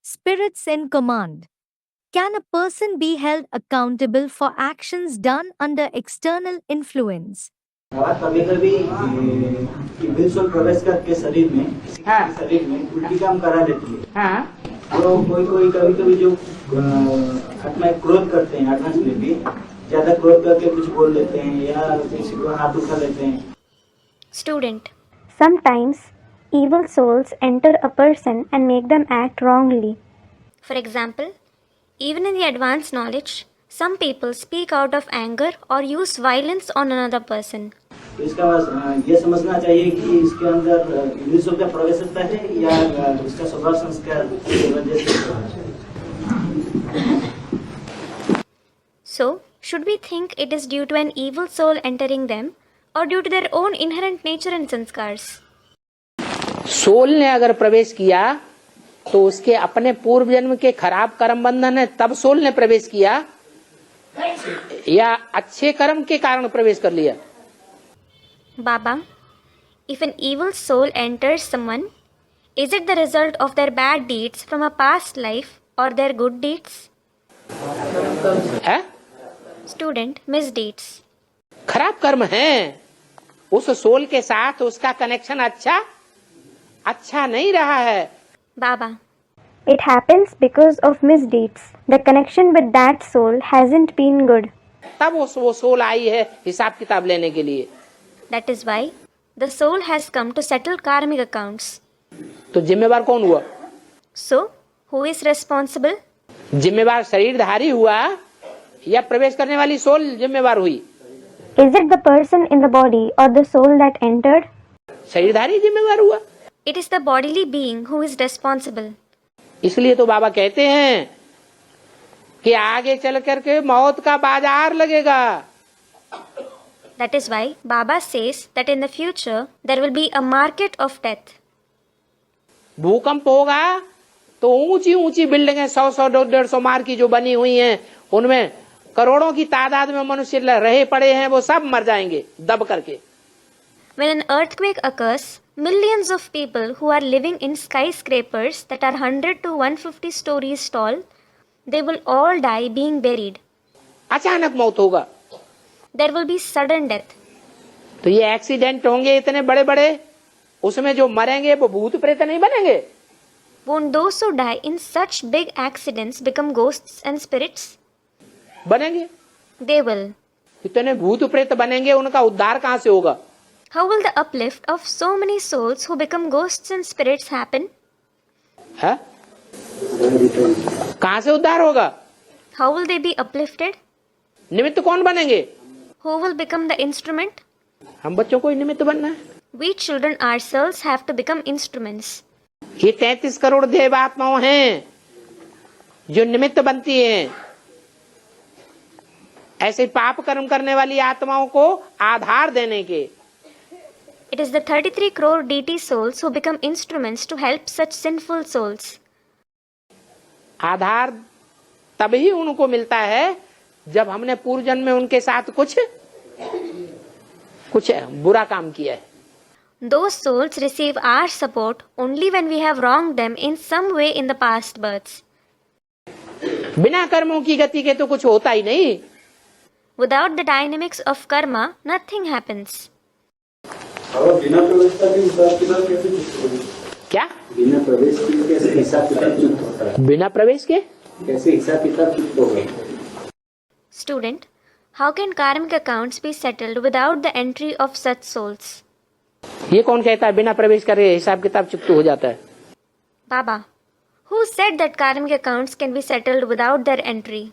Spirits in command. Can a person be held accountable for actions done under external influence? कभी कभी evil soul प्रवेश करके शरीर में किसी के शरीर में उल्टी काम करा देती है। हाँ। तो कोई कभी कभी जो आत्मा क्रोध करते हैं, आत्मा में भी ज्यादा क्रोध करके कुछ बोल देते हैं या किसी को हाथ उठा लेते हैं। Student. Sometimes evil souls enter a person and make them act wrongly. For example, even in the advanced knowledge, some people speak out of anger or use violence on another person. तो इसका ये समझना चाहिए कि इसके अंदर evil soul का प्रवेश होता है या उसका स्वभाव संस्कार की वजह से होता है। So, should we think it is due to an evil soul entering them or due to their own inherent nature and sanskars? Soul ने अगर प्रवेश किया तो उसके अपने पूर्व जन्म के खराब कर्म बंधन है, तब सोल ने प्रवेश किया, या अच्छे कर्म के कारण प्रवेश कर लिया? Baba, if an evil soul enters someone, is it the result of their bad deeds from a past life or their good deeds? है? Student, misdeeds. खराब कर्म है, उस सोल के साथ उसका कनेक्शन अच्छा नहीं रहा है। Baba, It happens because of misdeeds. The connection with that soul hasn't been good. तब वो सोल आई है हिसाब किताब लेने के लिए। that is why the soul has come to settle karmic accounts. तो जिम्मेवार कौन हुआ? So, who is responsible? जिम्मेवार शरीरधारी हुआ या प्रवेश करने वाली सोल जिम्मेवार हुई? Is it the person in the body or the soul that entered? शरीरधारी जिम्मेवार हुआ। It is the bodily being who is responsible. इसलिए तो बाबा कहते हैं कि आगे चल करके मौत का बाजार लगेगा। That is why Baba says that in the future there will be a market of death. भूकंप होगा तो ऊंची ऊंची बिल्डिंगें 100-150 मार की जो बनी हुई हैं, उनमें करोड़ों की तादाद में मनुष्य रहे पड़े हैं, वो सब मर जाएंगे दब करके। When an earthquake occurs, millions of people who are living in skyscrapers that are 100 to 150 stories tall, they will all die being buried. अचानक मौत होगा। There will be sudden death. तो ये एक्सीडेंट होंगे इतने बड़े बड़े, उसमें जो मरेंगे वो भूत प्रेत नहीं बनेंगे? Won't those who die in such big accidents become ghosts and spirits? बनेंगे। They will. इतने भूत प्रेत बनेंगे, उनका उद्धार कहाँ से होगा? How will the uplift of so many souls who become ghosts and spirits happen? है? कहाँ से उद्धार होगा? How will they be uplifted? निमित्त कौन बनेंगे? Who will become the instrument? हम बच्चों को ही निमित्त बनना है। We children ourselves have to become instruments. ये 33 करोड़ देवात्माओं हैं जो निमित्त बनती हैं। ऐसे पाप कर्म करने वाली आत्माओं को आधार देने के। It is the 33 crore deity souls who become instruments to help such sinful souls. आधार तभी उनको मिलता है जब हमने पूर्व जन्म में उनके साथ कुछ बुरा काम किया है। Those souls receive our support only when we have wronged them in some way in the past births. बिना कर्मों की गति के तो कुछ होता ही नहीं। Without the dynamics of karma, nothing happens. बिना प्रवेश का भी हिसाब किताब कैसे चुकता होगा? क्या? बिना प्रवेश के कैसे हिसाब किताब चुकता होता है? बिना प्रवेश के कैसे हिसाब किताब चुकता होगा? Student, how can karmic accounts be settled without the entry of such souls? ये कौन कहता है बिना प्रवेश करे हिसाब किताब चुकता हो जाता है? Baba, who said that karmic accounts can be settled without their entry?